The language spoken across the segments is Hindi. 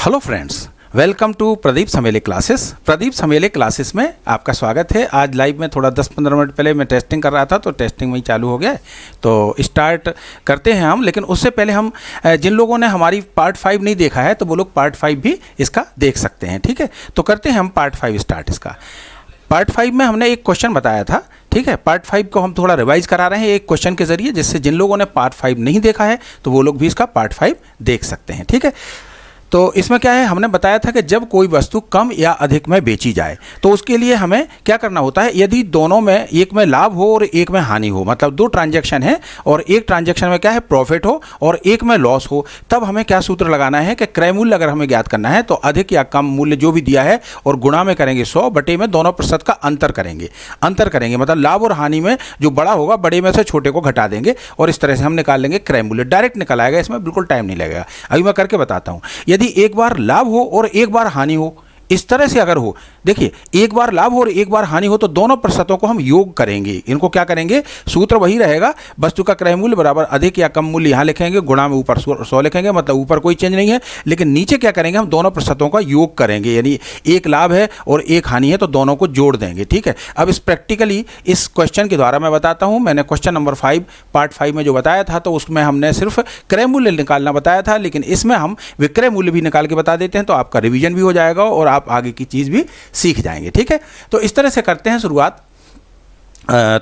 Hello friends, welcome to Pradeep Samele classes. Pradeep Samele classes में आपका स्वागत है। आज लाइव में थोड़ा 10-15 मिनट पहले मैं टेस्टिंग कर रहा था तो टेस्टिंग में ही चालू हो गया है, तो स्टार्ट करते हैं हम। लेकिन उससे पहले हम जिन लोगों ने हमारी पार्ट 5 नहीं देखा है तो वो लोग पार्ट 5 भी इसका देख सकते हैं। ठीक है, तो करते हैं हम पार्ट 5 स्टार्ट इसका। पार्ट 5 में हमने एक क्वेश्चन बताया था। ठीक है, पार्ट 5 को हम थोड़ा रिवाइज करा रहे हैं एक क्वेश्चन के जरिए, जिससे जिन लोगों ने पार्ट 5 नहीं देखा है तो वो लोग भी इसका पार्ट 5 देख सकते हैं। ठीक है, तो इसमें क्या है, हमने बताया था कि जब कोई वस्तु कम या अधिक में बेची जाए तो उसके लिए हमें क्या करना होता है। यदि दोनों में, एक में लाभ हो और एक में हानि हो, मतलब दो ट्रांजैक्शन है और एक ट्रांजैक्शन में क्या है प्रॉफिट हो और एक में लॉस हो, तब हमें क्या सूत्र लगाना है कि क्रय मूल्य अगर हमें ज्ञात करना है तो अधिक या कम मूल्य जो भी दिया है और गुणा में करेंगे 100 बटे में दोनों प्रतिशत का अंतर करेंगे मतलब लाभ और हानि में जो बड़ा होगा बड़े में से छोटे को घटा देंगे और इस तरह से हम निकाल लेंगे क्रय मूल्य। डायरेक्ट निकल आएगा, इसमें बिल्कुल टाइम नहीं लगेगा। अभी मैं करके बताता हूँ। यदि एक बार लाभ हो और एक बार हानि हो, इस तरह से अगर हो, देखिए एक बार लाभ हो और एक बार हानि हो तो दोनों प्रतिशतों को हम योग करेंगे। इनको क्या करेंगे, सूत्र वही रहेगा, वस्तु का क्रय मूल्य बराबर अधिक या कम मूल्य यहाँ लिखेंगे, गुणा में ऊपर 100 लिखेंगे, मतलब ऊपर कोई चेंज नहीं है। लेकिन नीचे क्या करेंगे, हम दोनों प्रतिशतों का योग करेंगे, यानी एक लाभ है और एक हानि है तो दोनों को जोड़ देंगे। ठीक है, अब इस प्रैक्टिकली इस क्वेश्चन के द्वारा मैं बताता हूँ। मैंने क्वेश्चन नंबर 5 पार्ट 5 में जो बताया था तो उसमें हमने सिर्फ क्रय मूल्य निकालना बताया था, लेकिन इसमें हम विक्रय मूल्य भी निकाल के बता देते हैं, तो आपका रिवीजन भी हो जाएगा और आप आगे की चीज़ भी सीख जाएंगे। ठीक है, तो इस तरह से करते हैं शुरुआत।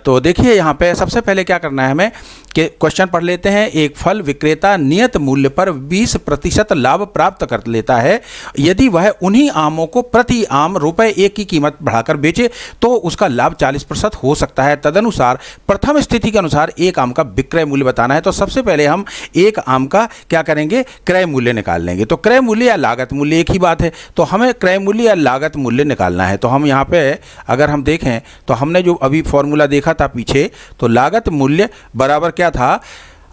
तो देखिए यहाँ पे सबसे पहले क्या करना है हमें कि क्वेश्चन पढ़ लेते हैं। एक फल विक्रेता नियत मूल्य पर 20% लाभ प्राप्त कर लेता है। यदि वह उन्हीं आमों को प्रति आम ₹1 की कीमत बढ़ाकर बेचे तो उसका लाभ 40% हो सकता है। तदनुसार प्रथम स्थिति के अनुसार एक आम का विक्रय मूल्य बताना है। तो सबसे पहले हम एक आम का क्या करेंगे, क्रय मूल्य निकाल लेंगे। तो क्रय मूल्य या लागत मूल्य एक ही बात है, तो हमें क्रय मूल्य या लागत मूल्य निकालना है। तो हम यहाँ पे अगर हम देखें तो हमने जो अभी फॉर्मूला देखा था पीछे, तो लागत मूल्य बराबर क्या था,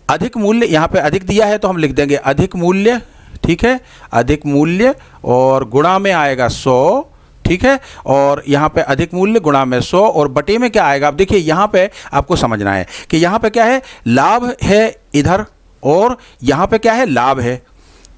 अधिक मूल्य। यहाँ पे अधिक दिया है तो हम लिख देंगे अधिक मूल्य। ठीक है, अधिक मूल्य और गुणा में आएगा 100। ठीक है, और यहाँ पे अधिक मूल्य गुणा में 100 और बटे में क्या आएगा। अब देखिए यहाँ पे आपको समझना है कि यहाँ पे क्या है, लाभ है इधर और यहाँ पे क्या है, लाभ है।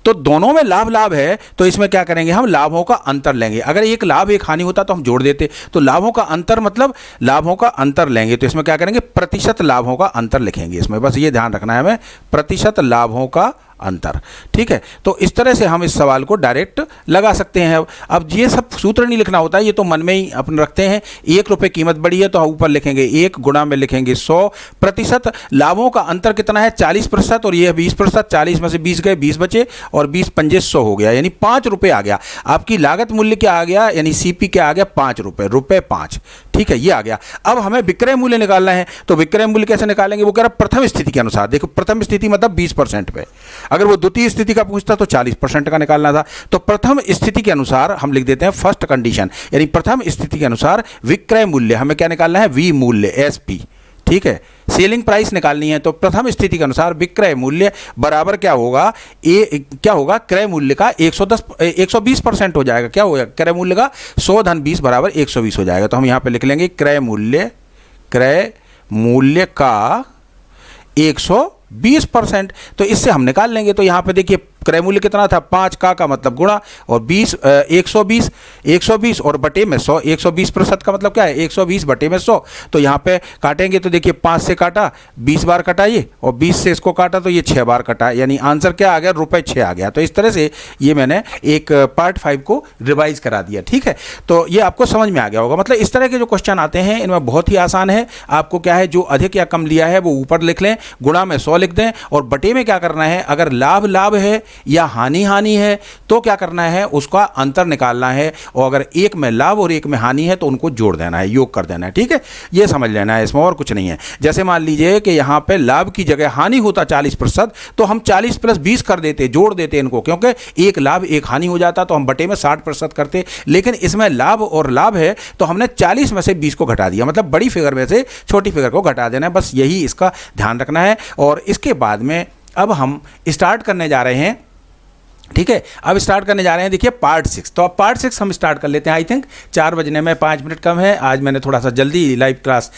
तो दोनों में लाभ लाभ है तो इसमें क्या करेंगे, हम लाभों का अंतर लेंगे। अगर एक लाभ एक हानि होता तो हम जोड़ देते, तो लाभों का अंतर मतलब लाभों का अंतर लेंगे। तो इसमें क्या करेंगे, प्रतिशत लाभों का अंतर लिखेंगे। इसमें बस ये ध्यान रखना है हमें, प्रतिशत लाभों का अंतर। ठीक है, तो इस तरह से हम इस सवाल को डायरेक्ट लगा सकते हैं। अब ये सब सूत्र नहीं लिखना होता है, ये तो मन में ही अपन रखते हैं। ₹1 कीमत बढ़ी है तो ऊपर लिखेंगे 1, गुणा में लिखेंगे 100। प्रतिशत लाभों का अंतर कितना है, 40% और ये 20%। 40 में से 20 गए, 20 बचे और 20 पंजे 100 हो गया, यानी ₹5 आ गया। आपकी लागत मूल्य क्या आ गया, यानी CP क्या आ गया, ₹5। ठीक है, ये आ गया। अब हमें विक्रय मूल्य निकालना है, तो विक्रय मूल्य कैसे निकालेंगे, वो कह रहा प्रथम स्थिति के अनुसार। देखो प्रथम स्थिति मतलब 20% पे, अगर वो द्वितीय स्थिति का पूछता तो 40% का निकालना था। तो प्रथम स्थिति के अनुसार हम लिख देते हैं फर्स्ट कंडीशन, यानी प्रथम स्थिति के अनुसार विक्रय मूल्य हमें क्या निकालना है, V मूल्य SP। ठीक है, सेलिंग प्राइस निकालनी है, तो प्रथम स्थिति के अनुसार विक्रय मूल्य बराबर क्या होगा, क्या होगा, क्रय मूल्य का 120% हो जाएगा। क्या होगा, क्रय मूल्य का 100 धन 20 बराबर 120 हो जाएगा। तो हम यहाँ पे लिख लेंगे क्रय मूल्य का 120%। तो इससे हम निकाल लेंगे। तो यहाँ पे देखिए क्रय मूल्य कितना था, 5 का मतलब गुणा और 120 और बटे में 100। 120% का मतलब क्या है, 120 बटे में 100। तो यहाँ पे काटेंगे तो देखिए 5 से काटा, 20 बार कटा ये, और 20 से इसको काटा तो ये 6 बार कटा, यानी आंसर क्या आ गया, ₹6 आ गया। तो इस तरह से ये मैंने एक पार्ट 5 को रिवाइज करा दिया। ठीक है, तो ये आपको समझ में आ गया होगा। मतलब इस तरह के जो क्वेश्चन आते हैं इनमें बहुत ही आसान है। आपको क्या है, जो अधिक या कम लिया है वो ऊपर लिख लें, गुणा में 100 लिख दें और बटे में क्या करना है, अगर लाभ है या हानि है तो क्या करना है, उसका अंतर निकालना है। और अगर एक में लाभ और एक में हानि है तो उनको जोड़ देना है, योग कर देना है। ठीक है, ये समझ लेना है, इसमें और कुछ नहीं है। जैसे मान लीजिए कि यहाँ पे लाभ की जगह हानि होता 40%, तो हम 40 + 20 कर देते, जोड़ देते इनको, क्योंकि एक लाभ एक हानि हो जाता तो हम बटे में 60% करते। लेकिन इसमें लाभ और लाभ है तो हमने 40 में से 20 को घटा दिया, मतलब बड़ी फिगर में से छोटी फिगर को घटा देना है। बस यही इसका ध्यान रखना है। और इसके बाद में अब हम स्टार्ट करने जा रहे हैं ठीक है, अब स्टार्ट करने जा रहे हैं, देखिए पार्ट 6। तो अब पार्ट 6 हम स्टार्ट कर लेते हैं। आई थिंक 4 बजने में 5 मिनट कम है, आज मैंने थोड़ा सा जल्दी लाइव क्लास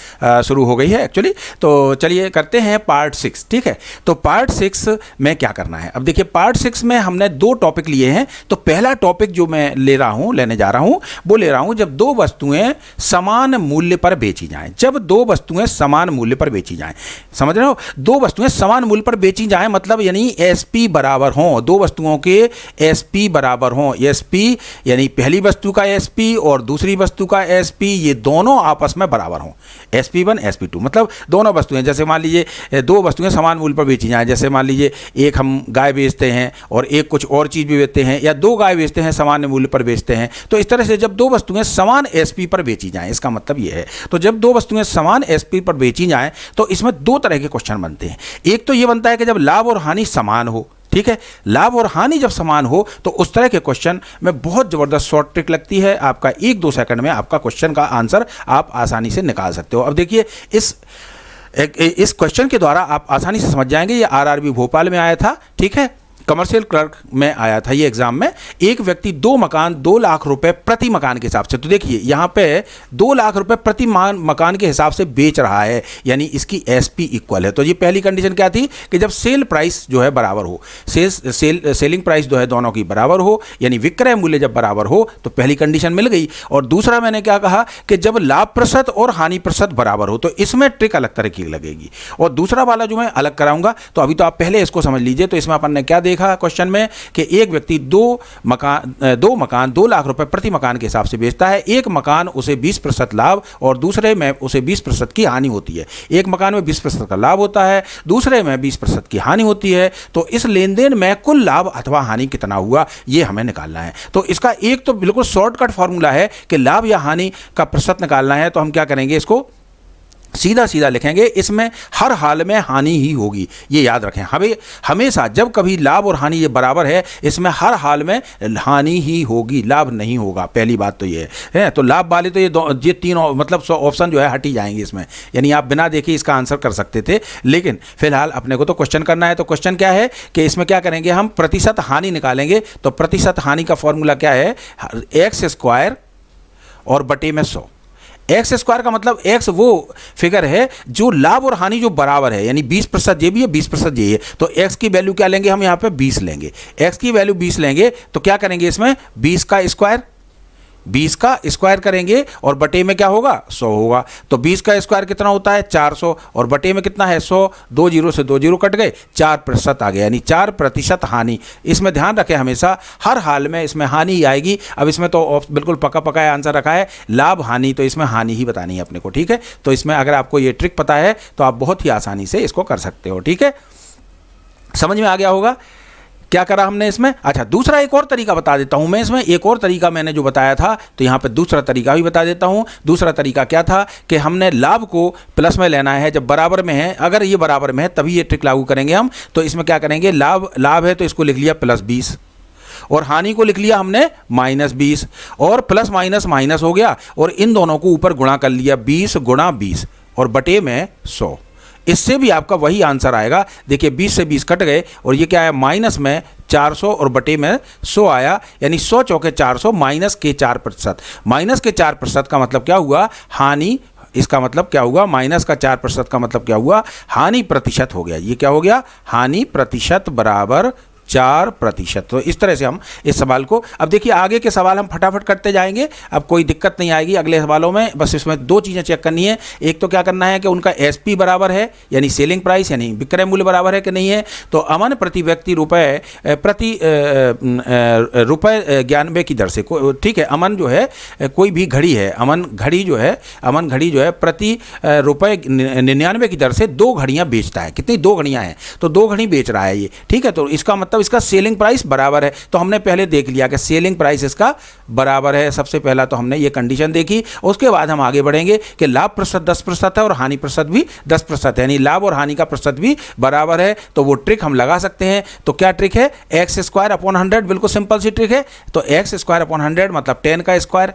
शुरू हो गई है एक्चुअली। तो चलिए करते हैं पार्ट 6। ठीक है, तो पार्ट 6 में क्या करना है, अब देखिए पार्ट 6 में हमने 2 टॉपिक लिए हैं। तो पहला टॉपिक जो मैं लेने जा रहा हूँ वो ले रहा हूँ जब 2 वस्तुएं समान मूल्य पर बेची जाएं। जब 2 वस्तुएं समान मूल्य पर बेची जाएं, समझ रहे हो, 2 वस्तुएं समान मूल्य पर बेची जाएं मतलब यानी एसपी बराबर हों, 2 वस्तुओं के एसपी बराबर हों। एसपी यानी पहली वस्तु का एसपी और दूसरी वस्तु का एसपी, ये दोनों आपस में बराबर हों। SP1 SP2 मतलब दोनों वस्तुएं, जैसे मान लीजिए 2 वस्तुएं समान मूल्य पर बेची जाएं, जैसे मान लीजिए एक हम गाय बेचते हैं और एक कुछ और चीज़ भी बेचते हैं, या 2 गाय बेचते हैं सामान्य मूल्य पर बेचते हैं। तो इस तरह से जब 2 वस्तुएं समान एसपी पर बेची जाएं, इसका मतलब ये है। तो जब 2 वस्तुएं समान एसपी पर बेची जाएं तो इसमें 2 तरह के क्वेश्चन बनते हैं। एक तो ये बनता है कि जब लाभ और हानि समान हो, ठीक है, लाभ और हानि जब समान हो तो उस तरह के क्वेश्चन में बहुत ज़बरदस्त शॉर्ट ट्रिक लगती है, आपका 1-2 सेकंड में आपका क्वेश्चन का आंसर आप आसानी से निकाल सकते हो। अब देखिए इस क्वेश्चन के द्वारा आप आसानी से समझ जाएंगे, ये RRB भोपाल में आया था, ठीक है, कमर्शियल क्लर्क में आया था ये एग्जाम में। एक व्यक्ति 2 मकान 2 लाख रुपए प्रति मकान के हिसाब से, तो देखिए यहाँ पे 2 लाख रुपए प्रति मकान के हिसाब से बेच रहा है, यानी इसकी एसपी इक्वल है। तो ये पहली कंडीशन क्या थी कि जब सेल प्राइस जो है बराबर हो, सेलिंग प्राइस जो है दोनों की बराबर हो, यानी विक्रय मूल्य जब बराबर हो, तो पहली कंडीशन मिल गई। और दूसरा मैंने क्या कहा कि जब लाभ प्रतिशत और हानि प्रतिशत बराबर हो, तो इसमें ट्रिक अलग तरह की लगेगी। और दूसरा वाला जो मैं अलग कराऊंगा, तो अभी तो आप पहले इसको समझ लीजिए। तो इसमें अपन ने क्या देखा क्वेश्चन में कि एक व्यक्ति 2 मकान 2 लाख रुपए प्रति मकान के हिसाब से बेचता है। एक मकान उसे 20% लाभ और दूसरे में उसे 20% की हानि होती है। एक मकान में 20% का लाभ होता है, दूसरे में 20% की हानि होती है। तो इस लेन देन में कुल लाभ अथवा हानि कितना हुआ, ये हमें निकालना है। तो इसका एक तो बिल्कुल शॉर्टकट फॉर्मूला है कि लाभ या हानि का प्रतिशत निकालना है। तो हम क्या करेंगे, इसको सीधा सीधा लिखेंगे, इसमें हर हाल में हानि ही होगी, ये याद रखें। हमेशा जब कभी लाभ और हानि ये बराबर है, इसमें हर हाल में हानि ही होगी, लाभ नहीं होगा। पहली बात तो ये है। तो लाभ वाले तो ये 3 मतलब ऑप्शन जो है हट ही जाएंगे इसमें, यानी आप बिना देखे इसका आंसर कर सकते थे। लेकिन फिलहाल अपने को तो क्वेश्चन करना है। तो क्वेश्चन क्या है कि इसमें क्या करेंगे, हम प्रतिशत हानि निकालेंगे। तो प्रतिशत हानि का फॉर्मूला क्या है, x² और बटे में 100। x² का मतलब x वो फिगर है जो लाभ और हानि जो बराबर है, यानी 20% ये भी है 20% ये है। तो x की वैल्यू क्या लेंगे, हम यहाँ पे 20 लेंगे। x की वैल्यू 20 लेंगे तो क्या करेंगे, इसमें 20 का स्क्वायर करेंगे और बटे में क्या होगा, 100 होगा। तो 20 का स्क्वायर कितना होता है, 400, और बटे में कितना है, 100। 2 जीरो से 2 जीरो कट गए, 4% आ गया, यानी 4% हानि। इसमें ध्यान रखें हमेशा हर हाल में इसमें हानि ही आएगी। अब इसमें तो बिल्कुल पका आंसर रखा है, लाभ हानि, तो इसमें हानि ही बतानी है अपने को, ठीक है। तो इसमें अगर आपको ये ट्रिक पता है तो आप बहुत ही आसानी से इसको कर सकते हो, ठीक है। समझ में आ गया होगा क्या करा हमने इसमें। अच्छा, दूसरा एक और तरीका बता देता हूं मैं इसमें। एक और तरीका मैंने जो बताया था, तो यहां पे दूसरा तरीका भी बता देता हूं। दूसरा तरीका क्या था कि हमने लाभ को प्लस में लेना है जब बराबर में है। अगर ये बराबर में है तभी ये ट्रिक लागू करेंगे हम। तो इसमें क्या करेंगे, लाभ है तो इसको लिख लिया +20 और हानि को लिख लिया हमने -20, और प्लस माइनस माइनस हो गया और इन दोनों को ऊपर गुणा कर लिया, 20 × 20 और बटे में 100। इससे भी आपका वही आंसर आएगा। देखिए 20 से 20 कट गए और ये क्या है, माइनस में 400 और बटे में 100 आया, यानी 100 चौके 400 माइनस के 4%। माइनस के 4% का मतलब क्या हुआ, हानि। इसका मतलब क्या हुआ, माइनस का 4% का मतलब क्या हुआ, हानि प्रतिशत हो गया। ये क्या हो गया, हानि प्रतिशत बराबर 4%। तो इस तरह से हम इस सवाल को, अब देखिए आगे के सवाल हम फटाफट करते जाएंगे, अब कोई दिक्कत नहीं आएगी अगले सवालों में। बस इसमें 2 चीज़ें चेक करनी है। एक तो क्या करना है कि उनका एसपी बराबर है, यानी सेलिंग प्राइस यानी विक्रय मूल्य बराबर है कि नहीं है। तो अमन प्रति व्यक्ति रुपए 91 की दर से, ठीक है, अमन जो है कोई भी घड़ी है, अमन घड़ी जो है प्रति रुपए 99 की दर से 2 घड़ियाँ बेचता है। कितनी, 2 घड़ियाँ हैं, तो 2 घड़ी बेच रहा है ये, ठीक है। तो इसका मतलब इसका सेलिंग प्राइस बराबर है। तो हमने पहले देख लिया कि सेलिंग प्राइस इसका बराबर है। सबसे पहला तो हमने ये कंडीशन देखी। उसके बाद हम आगे बढ़ेंगे कि लाभ प्रतिशत 10% है और हानि प्रतिशत भी 10% है, यानी लाभ और हानि का प्रतिशत भी बराबर है। तो वो ट्रिक हम लगा सकते हैं। तो क्या ट्रिक है, x² / 100, बिल्कुल सिंपल सी ट्रिक है। तो x² / 100 मतलब 10 का स्क्वायर,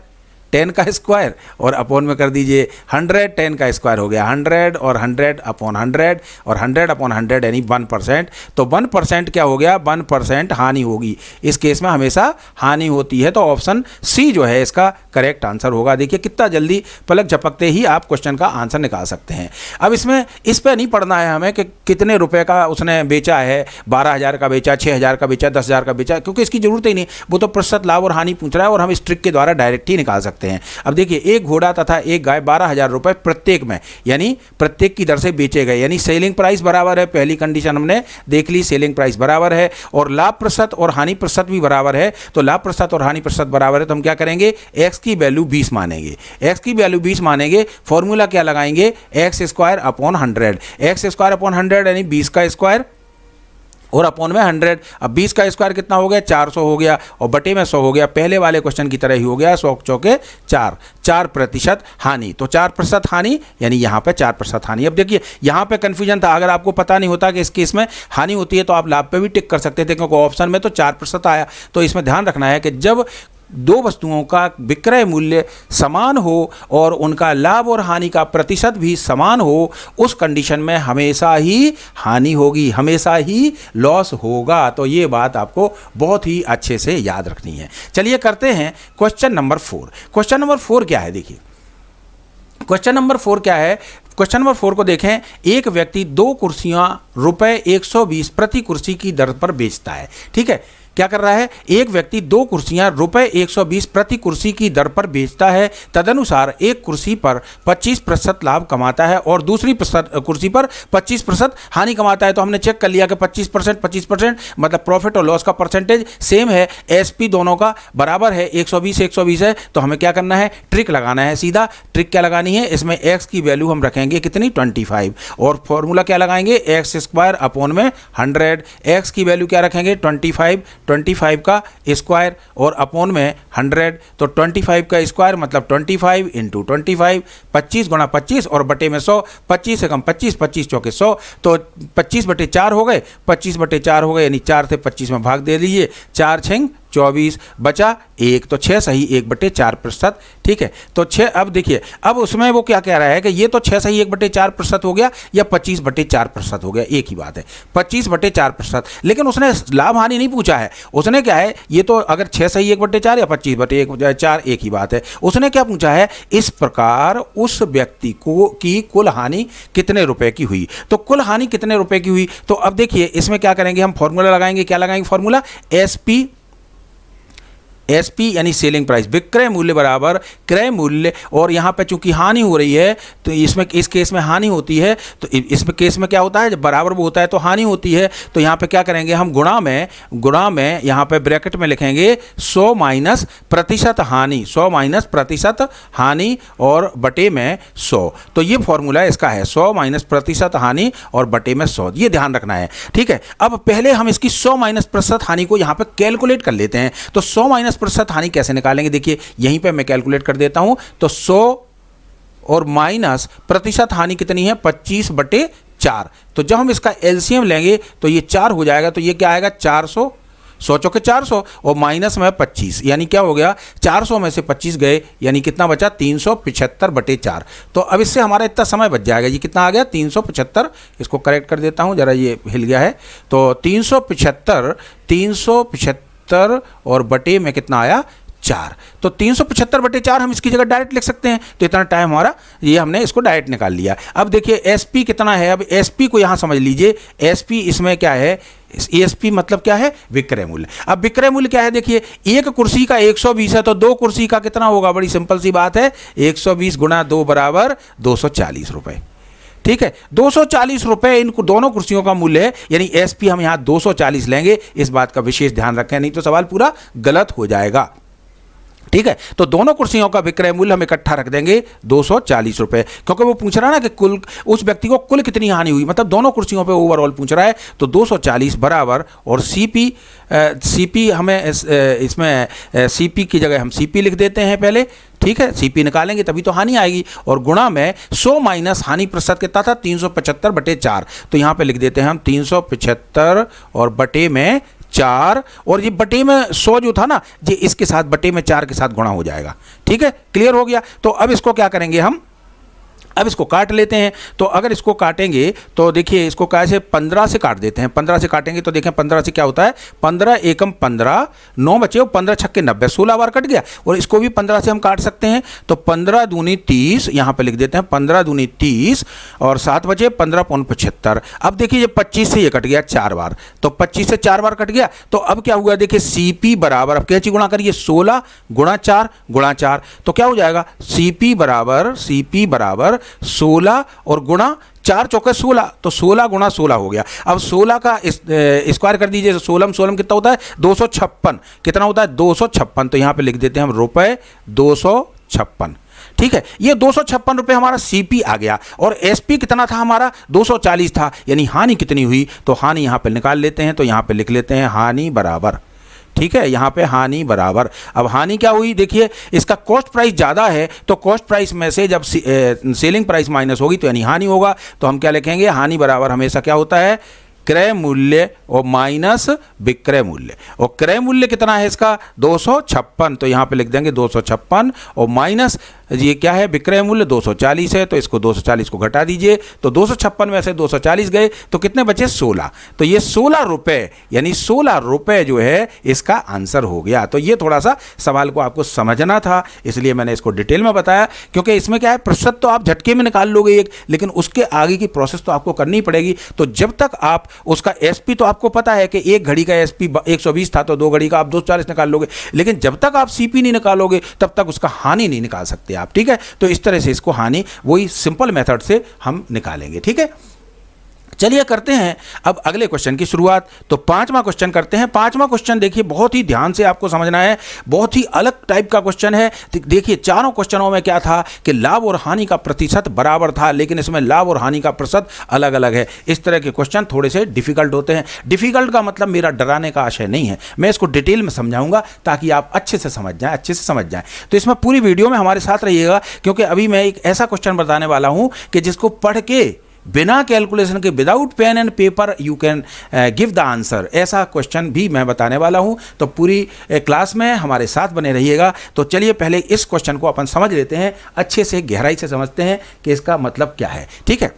10 का स्क्वायर और अपॉन में कर दीजिए 100, 10 का स्क्वायर हो गया 100 और 100 अपॉन 100 और 100 अपॉन 100 यानी 1%। तो 1% क्या हो गया, 1% हानि होगी। इस केस में हमेशा हानि होती है, तो ऑप्शन सी जो है इसका करेक्ट आंसर होगा। देखिए कितना जल्दी पलक झपकते ही आप क्वेश्चन का आंसर निकाल सकते हैं। अब इसमें इस पर नहीं पढ़ना है हमें कि कितने रुपए का उसने बेचा है, 12,000 का बेचा, 6,000 का बेचा, 10,000 का बेचा, क्योंकि इसकी जरूरत ही नहीं। वो तो प्रतिशत लाभ और हानि पूछ रहा है और हम इस ट्रिक के द्वारा डायरेक्ट ही निकाल सकते हैं। अब देखिए एक घोड़ा तथा एक गाय 12,000 रुपए प्रत्येक में, यानी प्रत्येक की दर से बेचे गए, यानी सेलिंग प्राइस बराबर है। पहली कंडीशन हमने देख ली, सेलिंग प्राइस बराबर है और लाभ प्रतिशत और हानि प्रतिशत भी बराबर है। तो लाभ प्रतिशत और हानि प्रतिशत बराबर है तो हम क्या करेंगे, एक्स की वैल्यू 20 मानेंगे। एक्स की वैल्यू 20 मानेंगे, फॉर्मूला क्या लगाएंगे, x square upon 100। X square upon 100 यानी 20 का स्क्वायर और अपॉन में 100। अब 20 का स्क्वायर कितना हो गया, 400 हो गया और बटे में 100 हो गया। पहले वाले क्वेश्चन की तरह ही हो गया, 100 चौके 4, 4% हानि। तो 4% हानि यानी यहाँ पे 4% हानि। अब देखिए यहाँ पे कन्फ्यूजन था, अगर आपको पता नहीं होता कि इस केस में हानि होती है तो आप लाभ पे भी टिक कर सकते थे, क्योंकि ऑप्शन में तो 4% आया। तो इसमें ध्यान रखना है कि जब दो वस्तुओं का विक्रय मूल्य समान हो और उनका लाभ और हानि का प्रतिशत भी समान हो, उस कंडीशन में हमेशा ही हानि होगी, हमेशा ही लॉस होगा। तो ये बात आपको बहुत ही अच्छे से याद रखनी है। चलिए करते हैं क्वेश्चन नंबर 4। क्वेश्चन नंबर 4 क्या है, देखिए क्वेश्चन नंबर 4 क्या है। क्वेश्चन नंबर 4 को देखें। एक व्यक्ति 2 कुर्सियां रुपए 120 प्रति कुर्सी की दर पर बेचता है। ठीक है, क्या कर रहा है, एक व्यक्ति 2 कुर्सियां रुपए 120 प्रति कुर्सी की दर पर बेचता है। तदनुसार एक कुर्सी पर 25% लाभ कमाता है और दूसरी कुर्सी पर 25% हानि कमाता है। तो हमने चेक कर लिया कि 25% मतलब प्रॉफिट और लॉस का परसेंटेज सेम है। एसपी दोनों का बराबर है, 120 है। तो हमें क्या करना है, ट्रिक लगाना है। सीधा ट्रिक क्या लगानी है, इसमें एक्स की वैल्यू हम रखेंगे कितनी, 25 और फॉर्मूला क्या लगाएंगे, एक्स स्क्वायर अपॉन में 100। एक्स की वैल्यू क्या रखेंगे, 25 का स्क्वायर और अपॉन में 100। तो 25 का स्क्वायर मतलब 25 इंटू 25, 25 गुणा 25 और बटे में 100। 25 से कम 25, 25 चौके 100, तो 25/4 हो गए, 25/4 हो गए, यानी 4 से 25 में भाग दे लीजिए, 4 6 24 बचा 1, तो 6 सही 1/4%। ठीक है, तो 6। अब देखिए अब उसमें वो क्या कह रहा है कि ये तो 6 सही 1/4% हो गया या 25/4% हो गया, एक ही बात है, 25/4%। लेकिन उसने लाभ हानि नहीं पूछा है। उसने क्या है, ये तो अगर 6 सही 1/4 या 25/4 एक ही बात है। उसने क्या पूछा है, इस प्रकार उस व्यक्ति को की कुल हानि कितने रुपए की हुई। तो कुल हानि कितने रुपए की हुई, तो अब देखिए इसमें क्या करेंगे, हम फॉर्मूला लगाएंगे। क्या लगाएंगे फॉर्मूला, एसपी यानी सेलिंग प्राइस, विक्रय मूल्य बराबर क्रय मूल्य। और यहाँ पे चूंकि हानि हो रही है तो इसमें इस केस में हानि होती है, तो इसमें केस में क्या होता है, जब बराबर वो होता है तो हानि होती है। तो यहाँ पे क्या करेंगे हम, गुणा में यहाँ पे ब्रैकेट में लिखेंगे 100 माइनस प्रतिशत हानि, 100 माइनस प्रतिशत हानि और बटे में 100। तो ये फॉर्मूला इसका है, 100 माइनस प्रतिशत हानि और बटे में 100। ये ध्यान रखना है। ठीक है, अब पहले हम इसकी 100 माइनस प्रतिशत हानि को यहाँ पे कैलकुलेट कर लेते हैं। तो 100 माइनस प्रतिशत हानि कैसे निकालेंगे, देखिए यहीं पे मैं कैलकुलेट कर देता हूं। तो 100 और माइनस प्रतिशत हानि कितनी है, 25/4। तो जब हम इसका एलसीएम लेंगे तो ये 4 हो जाएगा। तो ये क्या आएगा, 400, 100 चौके 400 और माइनस में 25, यानी क्या हो गया, 400 में से 25 गए, यानी कितना बचा, 375/4। तो अब इससे हमारा इतना समय बच जाएगा। ये कितना आ गया, 375। इसको करेक्ट कर देता हूं, जरा ये हिल गया है। तो 375 और बटे में कितना आया, 4। तो 375/4 हम इसकी जगह डायरेक्ट लिख सकते हैं। तो इतना टाइम हमारा, ये हमने इसको डायरेक्ट निकाल लिया। अब देखिए एसपी कितना है, अब एसपी को यहां समझ लीजिए। एसपी इसमें क्या है, एसपी मतलब क्या है, विक्रय मूल्य। अब विक्रय मूल्य क्या है, देखिए एक कुर्सी का 120 है तो 2 कुर्सी का कितना होगा, बड़ी सिंपल सी बात है, 120 गुणा 2 बराबर 240 रुपए। ठीक है, 240 रुपए इन दोनों कुर्सियों का मूल्य है, यानी एसपी हम यहां 240 लेंगे। इस बात का विशेष ध्यान रखें, नहीं तो सवाल पूरा गलत हो जाएगा। ठीक है, तो दोनों कुर्सियों का विक्रय मूल्य हम इकट्ठा रख देंगे 240 रुपए, क्योंकि वो पूछ रहा है ना कि कुल उस व्यक्ति को कुल कितनी हानि हुई, मतलब दोनों कुर्सियों पे ओवरऑल पूछ रहा है। तो 240 बराबर, और सीपी हमें इसमें सीपी की जगह हम सीपी लिख देते हैं पहले। ठीक है, सीपी निकालेंगे तभी तो हानि आएगी, और गुणा में 100 माइनस हानि प्रतिशत कितना था, 375/4। तो यहाँ पे लिख देते हैं हम 375 और बटे में 4 और ये बटे में 100 जो था ना, ये इसके साथ बटे में 4 के साथ गुणा हो जाएगा। ठीक है, क्लियर हो गया। तो अब इसको क्या करेंगे हम, अब इसको काट लेते हैं। तो अगर इसको काटेंगे तो देखिए इसको कैसे 15 से काट देते हैं। 15 से काटेंगे तो देखें 15 से क्या होता है, 15 एकम 15, 9 बचे और 15 छक्के 90, 16 बार कट गया। और इसको भी 15 से हम काट सकते हैं। तो 15 दूनी 30, यहाँ पे लिख देते हैं 15 दूनी 30 और 7 बचे 15 पौन 75। अब देखिए ये 25 से ये कट गया 4 बार, तो 25 से 4 बार कट गया। तो अब क्या हुआ, देखिए CP बराबर, अब कैची गुणा करिए, 16 गुणा 4 गुणा 4, तो क्या हो जाएगा, CP बराबर 16 और गुणा 4 चौके 16, तो 16 गुणा 16 हो गया। अब 16 का स्क्वायर कर दीजिए, 16 कितना होता है, 256। कितना होता है, 256। तो यहाँ पे लिख देते हैं हम रुपए 256। ठीक है, ये 256 रुपये हमारा CP आ गया। और SP कितना था हमारा, 240 था। यानी हानि कितनी हुई, तो हानि यहाँ पे निकाल लेते हैं। तो यहाँ पे लिख लेते हैं हानि बराबर, ठीक है, यहाँ पे हानि बराबर। अब हानि क्या हुई, देखिए इसका कॉस्ट प्राइस ज़्यादा है, तो कॉस्ट प्राइस में से जब सेलिंग प्राइस माइनस होगी तो यानी हानि होगा। तो हम क्या लिखेंगे, हानि बराबर हमेशा क्या होता है, क्रय मूल्य और माइनस विक्रय मूल्य। और क्रय मूल्य कितना है इसका, 256, तो यहाँ पे लिख देंगे 256 और माइनस ये क्या है, विक्रय मूल्य 240 है, तो इसको 240 को घटा दीजिए। तो 256 में से 240 गए तो कितने बचे, 16। तो ये 16 रुपये, यानी 16 रुपये जो है इसका आंसर हो गया। तो ये थोड़ा सा सवाल को आपको समझना था, इसलिए मैंने इसको डिटेल में बताया। क्योंकि इसमें क्या है, प्रतिशत तो आप झटके में निकाल लोगे एक, लेकिन उसके आगे की प्रोसेस तो आपको करनी पड़ेगी। तो जब तक आप उसका SP, तो आपको पता है कि एक घड़ी का SP 120 था, तो 2 घड़ी का आप 240 निकाल लोगे, लेकिन जब तक आप CP नहीं निकालोगे तब तक उसका हानि नहीं निकाल सकते आप। ठीक है, तो इस तरह से इसको हानि वही सिंपल मेथड से हम निकालेंगे। ठीक है, चलिए करते हैं अब अगले क्वेश्चन की शुरुआत। तो 5वां क्वेश्चन करते हैं। 5वां क्वेश्चन देखिए बहुत ही ध्यान से आपको समझना है, बहुत ही अलग टाइप का क्वेश्चन है। देखिए चारों क्वेश्चनों में क्या था कि लाभ और हानि का प्रतिशत बराबर था, लेकिन इसमें लाभ और हानि का प्रतिशत अलग अलग है। इस तरह के क्वेश्चन थोड़े से डिफिकल्ट होते हैं। डिफिकल्ट का मतलब मेरा डराने का आशय नहीं है, मैं इसको डिटेल में समझाऊंगा ताकि आप अच्छे से समझ जाएं। तो इसमें पूरी वीडियो में हमारे साथ रहिएगा, क्योंकि अभी मैं एक ऐसा क्वेश्चन बताने वाला हूं कि जिसको पढ़ के बिना कैलकुलेशन के, without pen and paper you can give the answer, ऐसा क्वेश्चन भी मैं बताने वाला हूं। तो पूरी क्लास में हमारे साथ बने रहिएगा। तो चलिए पहले इस क्वेश्चन को अपन समझ लेते हैं, अच्छे से गहराई से समझते हैं कि इसका मतलब क्या है। ठीक है,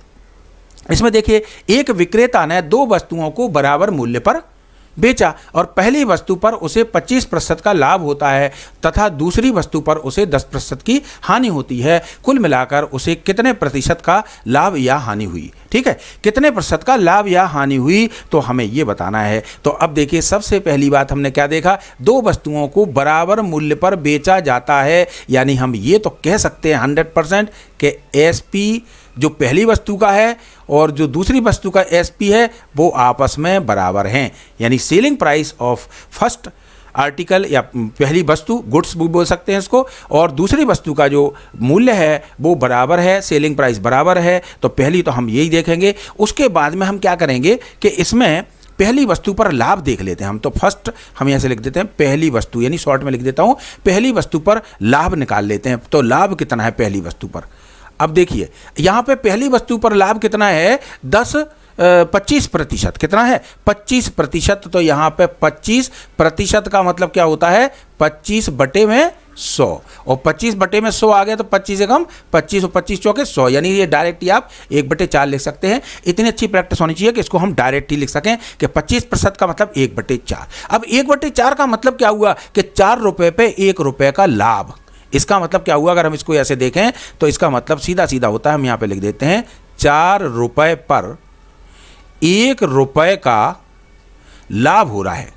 इसमें देखिए एक विक्रेता ने 2 वस्तुओं को बराबर मूल्य पर बेचा और पहली वस्तु पर उसे 25% का लाभ होता है तथा दूसरी वस्तु पर उसे 10% की हानि होती है। कुल मिलाकर उसे कितने प्रतिशत का लाभ या हानि हुई। ठीक है, कितने प्रतिशत का लाभ या हानि हुई, तो हमें ये बताना है। तो अब देखिए सबसे पहली बात हमने क्या देखा, 2 वस्तुओं को बराबर मूल्य पर बेचा जाता है, यानी हम ये तो कह सकते हैं 100% कि SP जो पहली वस्तु का है और जो दूसरी वस्तु का SP है वो आपस में बराबर हैं। यानी selling price of first article या पहली वस्तु, गुड्स भी बोल सकते हैं इसको, और दूसरी वस्तु का जो मूल्य है वो बराबर है, सेलिंग प्राइस बराबर है। तो पहली तो हम यही देखेंगे। उसके बाद में हम क्या करेंगे कि इसमें पहली वस्तु पर लाभ देख लेते हैं हम। तो फर्स्ट हम यहाँ से लिख देते हैं पहली वस्तु, यानी शॉर्ट में लिख देता हूँ, पहली वस्तु पर लाभ निकाल लेते हैं। तो लाभ कितना है पहली वस्तु पर, अब देखिए यहाँ पे पहली वस्तु पर लाभ कितना है, 25%। कितना है, 25%। तो यहाँ पे 25% का मतलब क्या होता है, 25 बटे में 100, और 25 बटे में 100 आ गया तो 25 से कम 25 और 25 चौके 100, यानी ये डायरेक्ट ही आप 1/4 लिख सकते हैं। इतनी अच्छी प्रैक्टिस होनी चाहिए कि इसको हम डायरेक्ट ही लिख सकें कि 25% का मतलब 1/4। अब 1/4 का मतलब क्या हुआ कि 4 रुपये पे 1 रुपये का लाभ। इसका मतलब क्या हुआ, अगर हम इसको ऐसे देखें तो इसका मतलब सीधा सीधा होता है, हम यहाँ पे लिख देते हैं 4 रुपये पर 1 रुपये का लाभ हो रहा है।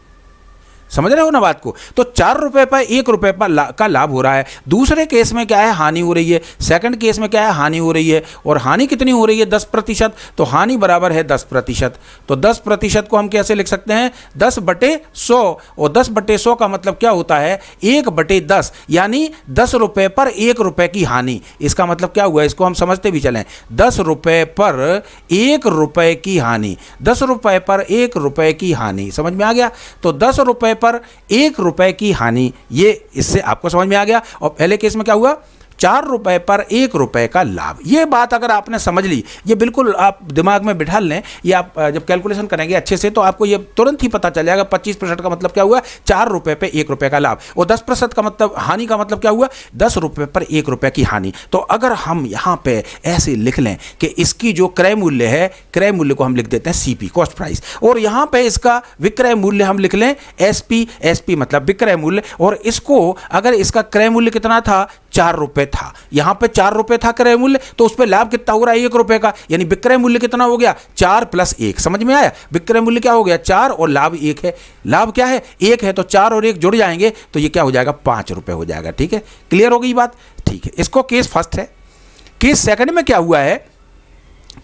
समझ रहे हो ना बात को। तो 4 रुपये पर 1 रुपये का लाभ हो रहा है। दूसरे केस में क्या है, हानि हो रही है। सेकंड केस में क्या है, हानि हो रही है। और हानि कितनी हो रही है, 10%। तो हानि बराबर है 10%। तो 10% को हम कैसे लिख सकते हैं, 10/100। और 10/100 का मतलब क्या होता है, 1/10, यानी 10 रुपये पर 1 रुपये की हानि। इसका मतलब क्या हुआ, इसको हम समझते भी चलें। 10 रुपये पर 1 रुपये की हानि, 10 रुपये पर 1 रुपये की हानि, समझ में आ गया। तो 10 रुपये पर 1 रुपये की हानि, ये इससे आपको समझ में आ गया। और पहले केस में क्या हुआ, 4 रुपए पर 1 रुपए का लाभ। ये बात अगर आपने समझ ली, ये बिल्कुल आप दिमाग में बिठा लें, ये आप जब कैलकुलेशन करेंगे अच्छे से तो आपको ये तुरंत ही पता चल जाएगा। 25% का मतलब क्या हुआ, 4 रुपए पे 1 रुपए का लाभ, और 10% का मतलब हानि का मतलब क्या हुआ, 10 रुपए पर 1 रुपए की हानि। तो अगर हम यहाँ पे ऐसे लिख लें कि इसकी जो क्रय मूल्य है, क्रय मूल्य को हम लिख देते हैं सीपी, कॉस्ट प्राइस, और यहाँ पे इसका विक्रय मूल्य हम लिख लें एसपी, एसपी मतलब विक्रय मूल्य, और इसको अगर इसका क्रय मूल्य कितना था, 4 रुपए था, यहाँ पे 4 रुपए था क्रय मूल्य, तो उस पर लाभ कितना हो रहा है, 1 रुपए का, यानी विक्रय मूल्य कितना हो गया, 4 + 1। समझ में आया, विक्रय मूल्य क्या हो गया, 4 और लाभ 1 है, लाभ क्या है, 1 है, तो 4 और 1 जुड़ जाएंगे तो ये क्या हो जाएगा, 5 रुपए हो जाएगा। ठीक है, क्लियर हो गई बात। ठीक है, इसको केस फर्स्ट है। केस सेकंड में क्या हुआ है,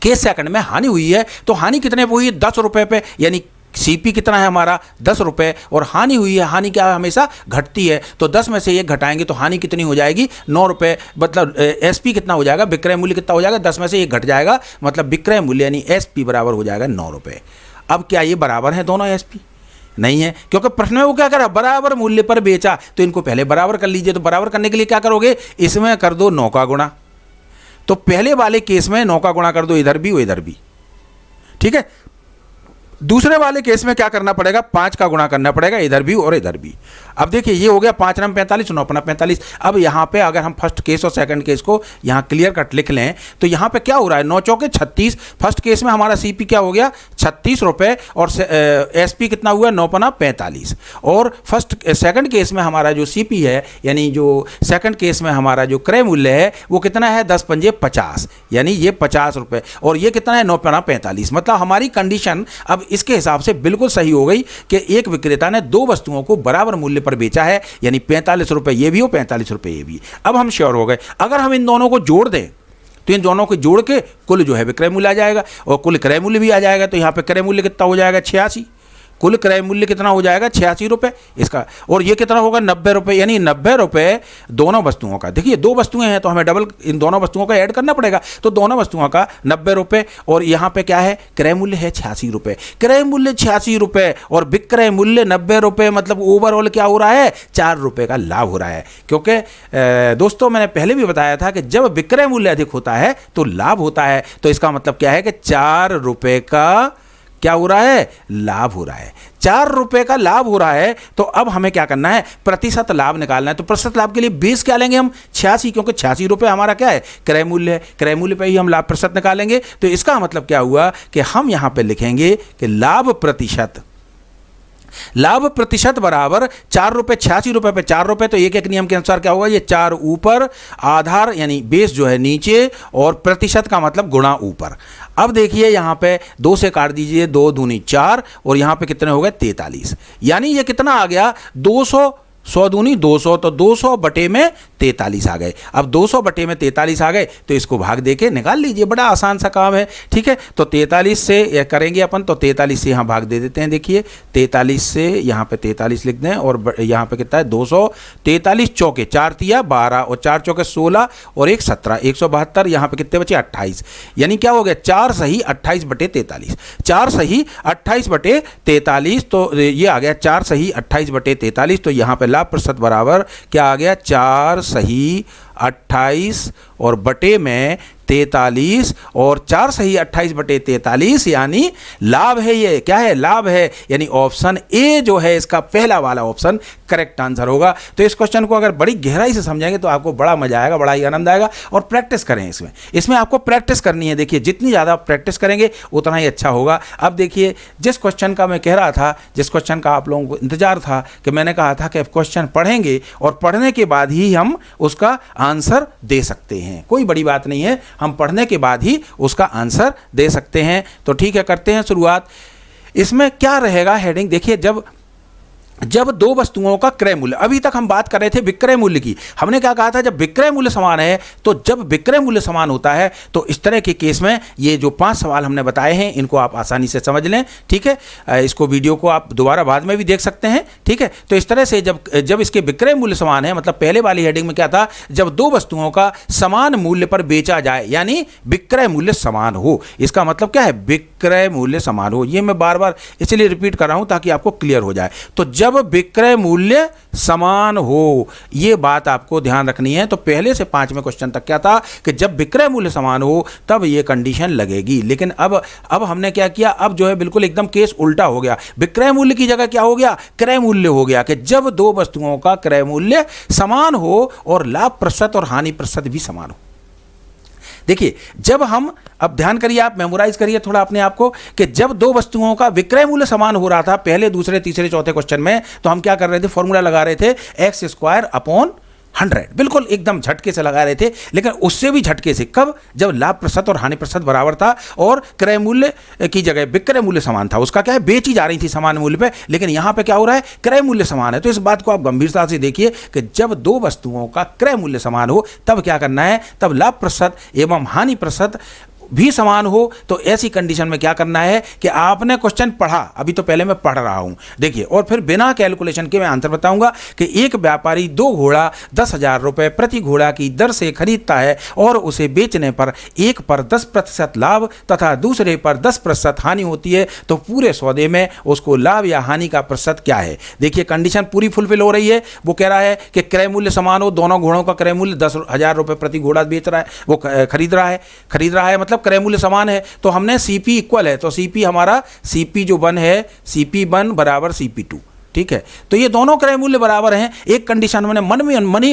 केस सेकंड में हानि हुई है, तो हानि कितने पे हुई है, 10 रुपए पे, यानी सीपी कितना है हमारा, 10 रुपए, और हानि हुई है, हानि क्या हमेशा घटती है, तो 10 में से 1 घटाएंगे तो हानि कितनी हो जाएगी, 9 रुपए, मतलब एसपी कितना हो जाएगा, विक्रय मूल्य कितना हो जाएगा, 10 में से 1 घट जाएगा, मतलब विक्रय मूल्य यानी एसपी बराबर हो जाएगा 9 रुपए। अब क्या ये बराबर है दोनों एसपी, नहीं है, क्योंकि प्रश्न में वो क्या करा, बराबर मूल्य पर बेचा, तो इनको पहले बराबर कर लीजिए। तो बराबर करने के लिए क्या करोगे, इसमें कर दो 9 का गुणा, तो पहले वाले केस में 9 का गुणा कर दो, इधर भी और इधर भी। ठीक है, दूसरे वाले केस में क्या करना पड़ेगा, 5 का गुणा करना पड़ेगा, इधर भी और इधर भी। अब देखिए ये हो गया 5 9 45, 9 5 45। अब यहाँ पे अगर हम फर्स्ट केस और सेकंड केस को यहाँ क्लियर कट लिख लें तो यहाँ पे क्या हो रहा है, 9 चौके 36। फर्स्ट केस में हमारा सीपी क्या हो गया, 36 रुपये, और एसपी कितना हुआ, 9 5 45। और सेकंड केस में हमारा जो सीपी है, यानी जो सेकंड केस में हमारा जो क्रय मूल्य है वो कितना है, 10 पंजे 50, यानी ये 50 रुपये, और ये कितना है, 9 5 45। मतलब हमारी कंडीशन अब इसके हिसाब से बिल्कुल सही हो गई कि एक विक्रेता ने 2 वस्तुओं को बराबर मूल्य पर बेचा है, यानी 45 रुपये ये भी हो, 45 रुपये ये भी। अब हम श्योर हो गए, अगर हम इन दोनों को जोड़ दें तो इन दोनों को जोड़ के कुल जो है विक्रय मूल्य आ जाएगा, और कुल क्रय मूल्य भी आ जाएगा। तो यहाँ पे क्रय मूल्य कितना हो जाएगा, 86, कुल क्रय मूल्य कितना हो जाएगा, 86 रुपये इसका, और ये कितना होगा, 90 रुपये, यानी 90 रुपये दोनों वस्तुओं का। देखिए 2 वस्तुएं हैं तो हमें डबल इन दोनों वस्तुओं का ऐड करना पड़ेगा, तो दोनों वस्तुओं का 90 रुपये, और यहाँ पे क्या है, क्रय मूल्य है 86 रुपये, क्रय मूल्य 86 रुपये और विक्रय मूल्य 90 रुपये, मतलब ओवरऑल क्या हो रहा है, 4 रुपये का लाभ हो रहा है। क्योंकि दोस्तों मैंने पहले भी बताया था कि जब विक्रय मूल्य अधिक होता है तो लाभ होता है, तो इसका मतलब क्या है कि 4 रुपये का क्या हो रहा है, लाभ हो रहा है, 4 रुपये का लाभ हो रहा है। तो अब हमें क्या करना है, प्रतिशत लाभ निकालना है। तो प्रतिशत लाभ के लिए बेस क्या लेंगे हम, 86, क्योंकि 86 रुपये हमारा क्या है, क्रय मूल्य है, क्रय मूल्य पे ही हम लाभ प्रतिशत निकालेंगे। तो इसका मतलब क्या हुआ कि हम यहां पे लिखेंगे कि लाभ प्रतिशत, लाभ प्रतिशत बराबर 4 रुपये, 86 रुपये पे 4 रुपये, तो एक एक नियम के अनुसार क्या होगा, ये 4 ऊपर, आधार यानी बेस जो है नीचे, और प्रतिशत का मतलब गुणा ऊपर। अब देखिए यहाँ पे 2 से काट दीजिए, 2 दूनी 4, और यहाँ पे कितने हो गए, 43, यानी ये कितना आ गया, 200, 100 दूनी 200, तो 200 बटे में 43 आ गए। अब 200 बटे में 43 आ गए तो इसको भाग देके निकाल लीजिए, बड़ा आसान सा काम है। ठीक है, तो 43 से करेंगे अपन, तो 43 से यहाँ भाग दे देते हैं। देखिए 43 से यहाँ पे 43 लिख दें, और यहाँ पे कितना है, 200, 43 चौके 4 तिया 12, और 4 चौके 16, और 1 17, 172, यहाँ पे कितने बचे, 28, यानी क्या हो गया, 4 सही 28 बटे 43, 4 सही 28 बटे 43, तो ये आ गया 4 सही 28 बटे 43। तो यहाँ पे लाभ प्रतिशत बराबर क्या आ गया, 4 सही 28 और बटे में 43, और 4 सही 28 बटे 43, यानी लाभ है, ये क्या है, लाभ है, यानी ऑप्शन ए जो है इसका पहला वाला ऑप्शन करेक्ट आंसर होगा। तो इस क्वेश्चन को अगर बड़ी गहराई से समझेंगे तो आपको बड़ा मजा आएगा, बड़ा ही आनंद आएगा, और प्रैक्टिस करें इसमें आपको प्रैक्टिस करनी है। देखिए जितनी ज़्यादा प्रैक्टिस करेंगे उतना ही अच्छा होगा। अब देखिए जिस क्वेश्चन का मैं कह रहा था, जिस क्वेश्चन का आप लोगों को इंतजार था, कि मैंने कहा था कि क्वेश्चन पढ़ेंगे और पढ़ने के बाद ही हम उसका आंसर दे सकते हैं, कोई बड़ी बात नहीं है, हम पढ़ने के बाद ही उसका आंसर दे सकते हैं। तो ठीक है, करते हैं शुरुआत। इसमें क्या रहेगा हेडिंग, देखिए जब 2 वस्तुओं का क्रय मूल्य, अभी तक हम बात कर रहे थे विक्रय मूल्य की, हमने क्या कहा था, जब विक्रय मूल्य समान है, तो जब विक्रय मूल्य समान होता है तो इस तरह के केस में ये जो 5 सवाल हमने बताए हैं इनको आप आसानी से समझ लें। ठीक है, इसको वीडियो को आप दोबारा बाद में भी देख सकते हैं, ठीक है। तो इस तरह से जब इसके विक्रय मूल्य समान है, मतलब पहले वाली हेडिंग में क्या था, जब दो वस्तुओं का समान मूल्य पर बेचा जाए, यानी विक्रय मूल्य समान हो। इसका मतलब क्या है, विक्रय मूल्य समान हो। ये मैं बार बार इसलिए रिपीट कर रहा हूं ताकि आपको क्लियर हो जाए। तो जब विक्रय मूल्य समान हो, ये बात आपको ध्यान रखनी है। तो पहले से 5वें क्वेश्चन तक क्या था कि जब विक्रय मूल्य समान हो तब ये कंडीशन लगेगी। लेकिन अब हमने क्या किया, अब जो है बिल्कुल एकदम केस उल्टा हो गया। विक्रय मूल्य की जगह क्या हो गया, क्रय मूल्य हो गया, कि जब दो वस्तुओं का क्रय मूल्य समान हो और लाभ प्रतिशत और हानि प्रतिशत भी समान हो। देखिए, जब हम, अब ध्यान करिए, आप मेमोराइज करिए थोड़ा अपने आप को, कि जब दो वस्तुओं का विक्रय मूल्य समान हो रहा था पहले, दूसरे, तीसरे, चौथे क्वेश्चन में, तो हम क्या कर रहे थे, फॉर्मूला लगा रहे थे x² / 100, बिल्कुल एकदम झटके से लगा रहे थे। लेकिन उससे भी झटके से कब, जब लाभ प्रतिशत और हानि प्रतिशत बराबर था और क्रय मूल्य की जगह विक्रय मूल्य समान था। उसका क्या है, बेची जा रही थी समान मूल्य पे, लेकिन यहां पे क्या हो रहा है, क्रय मूल्य समान है। तो इस बात को आप गंभीरता से देखिए कि जब दो वस्तुओं का क्रय मूल्य समान हो तब क्या करना है, तब लाभ प्रतिशत एवं हानि प्रतिशत भी समान हो। तो ऐसी कंडीशन में क्या करना है कि आपने क्वेश्चन पढ़ा, अभी तो पहले मैं पढ़ रहा हूं, देखिए, और फिर बिना कैलकुलेशन के मैं आंसर बताऊंगा कि एक व्यापारी 2 घोड़ा 10,000 रुपये प्रति घोड़ा की दर से खरीदता है और उसे बेचने पर एक पर 10% लाभ तथा दूसरे पर 10% हानि होती है, तो पूरे सौदे में उसको लाभ या हानि का प्रतिशत क्या है। देखिए, कंडीशन पूरी फुलफिल हो रही है। वो कह रहा है कि क्रय मूल्य समान हो, दोनों घोड़ों का क्रय मूल्य 10,000 रुपये प्रति घोड़ा बेच रहा है, वो खरीद रहा है, मतलब क्रय मूल्य समान है। तो हमने सीपी इक्वल है, तो सीपी हमारा, सीपी जो 1 है, CP1 बराबर CP2, ठीक है। तो ये दोनों क्रय मूल्य बराबर हैं। एक कंडीशन हमने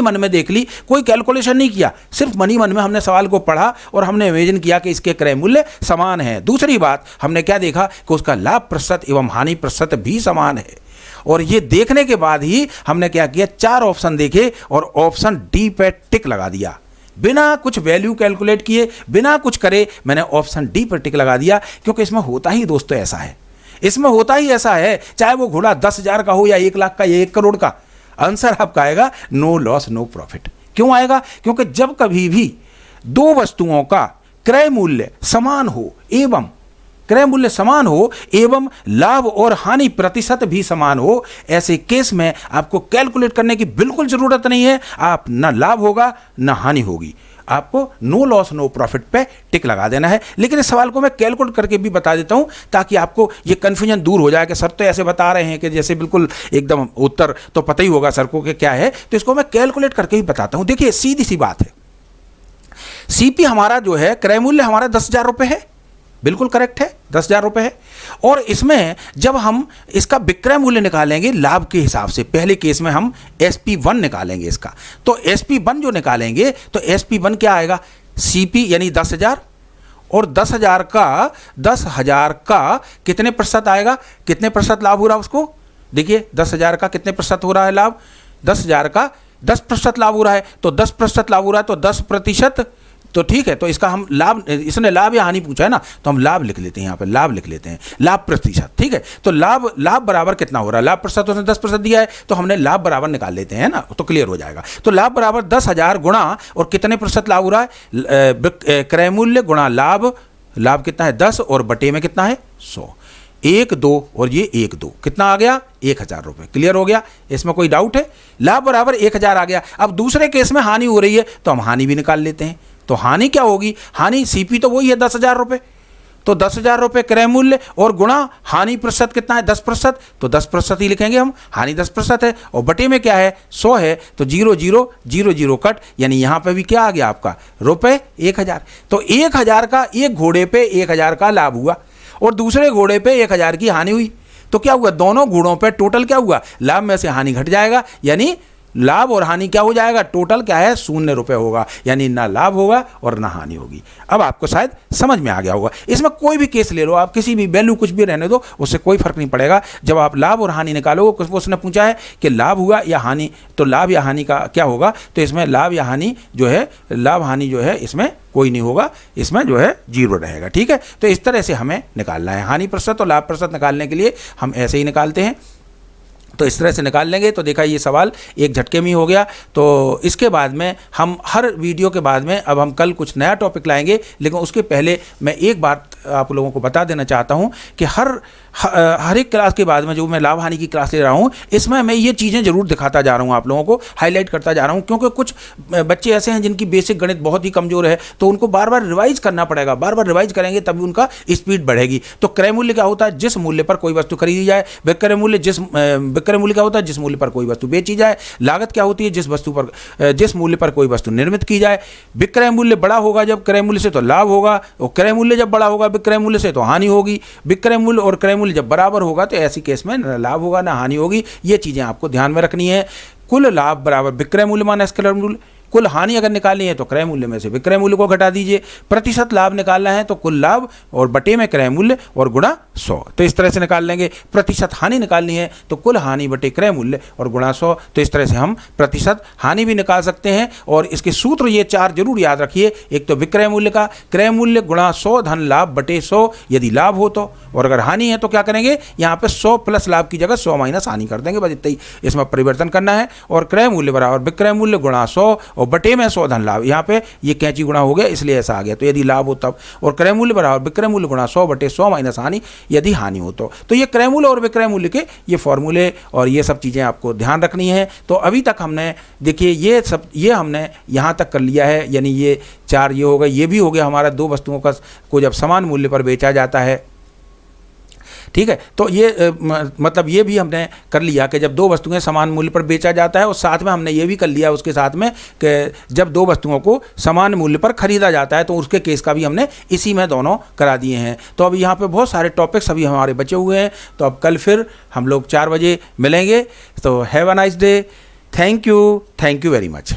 मन में देख ली, कोई कैलकुलेशन नहीं किया, सिर्फ मन में हमने सवाल को पढ़ा और हमने इमेजिन किया कि इसके क्रय मूल्य समान है। दूसरी बात हमने क्या देखा कि उसका लाभ प्रतिशत एवं हानि प्रतिशत भी समान है। और ये देखने के बाद ही हमने क्या किया, 4 ऑप्शन देखे और ऑप्शन डी पे टिक लगा दिया, बिना कुछ वैल्यू कैलकुलेट किए, बिना कुछ करे, मैंने ऑप्शन डी पर टिक लगा दिया। क्योंकि इसमें होता ही दोस्तों ऐसा है, इसमें होता ही ऐसा है, चाहे वो घोड़ा 10,000 का हो या 1 लाख का या 1 करोड़ का, आंसर आपका आएगा नो लॉस नो प्रॉफिट। क्यों आएगा, क्योंकि जब कभी भी दो वस्तुओं का क्रय मूल्य समान हो एवं क्रय मूल्य समान हो एवं लाभ और हानि प्रतिशत भी समान हो, ऐसे केस में आपको कैलकुलेट करने की बिल्कुल जरूरत नहीं है। आप ना लाभ होगा ना हानि होगी, आपको नो लॉस नो प्रॉफिट पे टिक लगा देना है। लेकिन इस सवाल को मैं कैलकुलेट करके भी बता देता हूं ताकि आपको ये कंफ्यूजन दूर हो जाए कि सर तो ऐसे बता रहे हैं कि जैसे बिल्कुल एकदम उत्तर तो पता ही होगा सर को कि क्या है। तो इसको मैं कैलकुलेट करके भी बताता हूं। देखिए, सीधी सी बात है, सीपी हमारा जो है क्रय मूल्य हमारा 10,000 रुपये है, बिल्कुल करेक्ट है, 10,000 रुपये है। और इसमें जब हम इसका विक्रय मूल्य निकालेंगे लाभ के हिसाब से, पहले केस में हम SP1 निकालेंगे इसका, तो SP1 जो निकालेंगे तो SP1 क्या आएगा, CP यानी 10,000 और 10,000 का कितने प्रतिशत आएगा, कितने प्रतिशत लाभ हो रहा है उसको, देखिए 10,000 का कितने प्रतिशत हो रहा है लाभ, 10,000 का 10% लाभ हो रहा है, तो 10% लाभ हो रहा है तो 10%, तो ठीक है। तो इसका हम लाभ, इसने लाभ या हानि पूछा है ना, तो हम लाभ लिख लेते हैं, यहाँ पे लाभ लिख लेते हैं, लाभ प्रतिशत, ठीक है। तो लाभ बराबर कितना हो रहा है, लाभ प्रतिशत उसने 10% दिया है, तो हमने लाभ बराबर निकाल लेते हैं ना, तो क्लियर हो जाएगा। तो लाभ बराबर 10,000 गुणा और कितने प्रतिशत लाभ हो रहा है, क्रय मूल्य गुणा लाभ, लाभ कितना है 10 और बटे में कितना है 100, 1 2 और ये 1 2 कितना आ गया 1,000 रुपये। क्लियर हो गया, इसमें कोई डाउट है, लाभ बराबर 1,000 आ गया। अब दूसरे केस में हानि हो रही है तो हम हानि भी निकाल लेते हैं। तो हानि क्या होगी, हानि सीपी तो वही है 10,000 रुपये, तो 10,000 रुपये क्रय मूल्य और गुणा हानि प्रतिशत कितना है 10%, तो 10% ही लिखेंगे हम, हानि 10% है और बटे में क्या है 100 है, तो 0 0 0 0 कट, यानी यहाँ पे भी क्या आ गया आपका रुपये 1,000। तो 1,000 का एक घोड़े पे 1,000 का लाभ हुआ और दूसरे घोड़े पे 1,000 की हानि हुई। तो क्या हुआ, दोनों घोड़ों पे टोटल क्या हुआ, लाभ में से हानि घट जाएगा, यानी लाभ और हानि क्या हो जाएगा, टोटल क्या है 0 रुपये होगा, यानी ना लाभ होगा और ना हानि होगी। अब आपको शायद समझ में आ गया होगा। इसमें कोई भी केस ले लो आप, किसी भी वैल्यू कुछ भी रहने दो, उससे कोई फर्क नहीं पड़ेगा। जब आप लाभ और हानि निकालोगे, उसने पूछा है कि लाभ हुआ या हानि, तो लाभ या हानि का क्या होगा, तो इसमें लाभ या हानि जो है, लाभ हानि जो है इसमें कोई नहीं होगा, इसमें जो है 0 रहेगा। ठीक है, तो इस तरह से हमें निकालना है हानि प्रतिशत और लाभ प्रतिशत। निकालने के लिए हम ऐसे ही निकालते हैं, तो इस तरह से निकाल लेंगे। तो देखा ये सवाल एक झटके में ही हो गया। तो इसके बाद में हम हर वीडियो के बाद में अब हम कल कुछ नया टॉपिक लाएंगे, लेकिन उसके पहले मैं एक बात आप लोगों को बता देना चाहता हूं कि हर हर एक क्लास के बाद में जो मैं लाभ हानि की क्लास ले रहा हूँ, इसमें मैं ये चीज़ें जरूर दिखाता जा रहा हूँ, आप लोगों को हाईलाइट करता जा रहा हूँ, क्योंकि कुछ बच्चे ऐसे हैं जिनकी बेसिक गणित बहुत ही कमजोर है, तो उनको बार बार रिवाइज करना पड़ेगा, बार बार रिवाइज करेंगे तभी उनका स्पीड बढ़ेगी। तो क्रय मूल्य क्या होता है? जिस मूल्य पर कोई वस्तु खरीदी जाए। विक्रय मूल्य क्या होता है? जिस मूल्य पर कोई वस्तु बेची जाए। लागत क्या होती है? जिस मूल्य पर कोई वस्तु निर्मित की जाए। विक्रय मूल्य बड़ा होगा जब क्रय मूल्य से तो लाभ होगा, और क्रय मूल्य जब बड़ा होगा विक्रय मूल्य से तो हानि होगी। विक्रय मूल्य और क्रय मूल्य जब बराबर होगा तो ऐसी केस में न लाभ होगा ना हानि होगी। ये चीजें आपको ध्यान में रखनी है। कुल लाभ बराबर विक्रय मूल्य माइनस क्रय मूल्य। कुल हानि अगर निकालनी है तो क्रय मूल्य में से विक्रय मूल्य को घटा दीजिए। प्रतिशत लाभ निकालना है तो कुल लाभ और बटे में क्रय मूल्य और गुणा 100, तो इस तरह से निकाल लेंगे। प्रतिशत हानि निकालनी है तो कुल हानि बटे क्रय मूल्य और गुणा 100, तो इस तरह से हम प्रतिशत हानि भी निकाल सकते हैं। और इसके सूत्र ये 4 जरूर याद रखिए। एक तो विक्रय मूल्य का, क्रय मूल्य गुणा 100 धन लाभ बटे 100 यदि लाभ हो तो, और अगर हानि है तो क्या करेंगे, यहाँ पे 100 प्लस लाभ की जगह 100 माइनस हानि कर देंगे, बस इतना ही इसमें परिवर्तन करना है। और क्रय मूल्य बराबर विक्रय मूल्य गुणा 100 और बटे में 100 धन लाभ। यहाँ पे ये कैंची गुणा हो गया इसलिए ऐसा आ गया, तो यदि लाभ हो तब। और क्रय मूल्य बराबर विक्रय मूल्य गुणा 100 बटे 100 माइनस हानि यदि हानि हो तो ये क्रय मूल्य और विक्रय मूल्य के ये फॉर्मूले और ये सब चीज़ें आपको ध्यान रखनी है। तो अभी तक हमने देखिए ये हमने यहाँ तक कर लिया है, यानी ये 4 ये हो गए, ये भी हो गया हमारा 2 वस्तुओं को जब समान मूल्य पर बेचा जाता है। ठीक है, तो ये मतलब ये भी हमने कर लिया कि जब 2 वस्तुएं समान मूल्य पर बेचा जाता है, और साथ में हमने ये भी कर लिया उसके साथ में कि जब 2 वस्तुओं को समान मूल्य पर खरीदा जाता है तो उसके केस का भी हमने इसी में दोनों करा दिए हैं। तो अब यहाँ पे बहुत सारे टॉपिक्स अभी हमारे बचे हुए हैं। तो अब कल फिर हम लोग 4 बजे मिलेंगे। तो have a nice day. Thank you very much.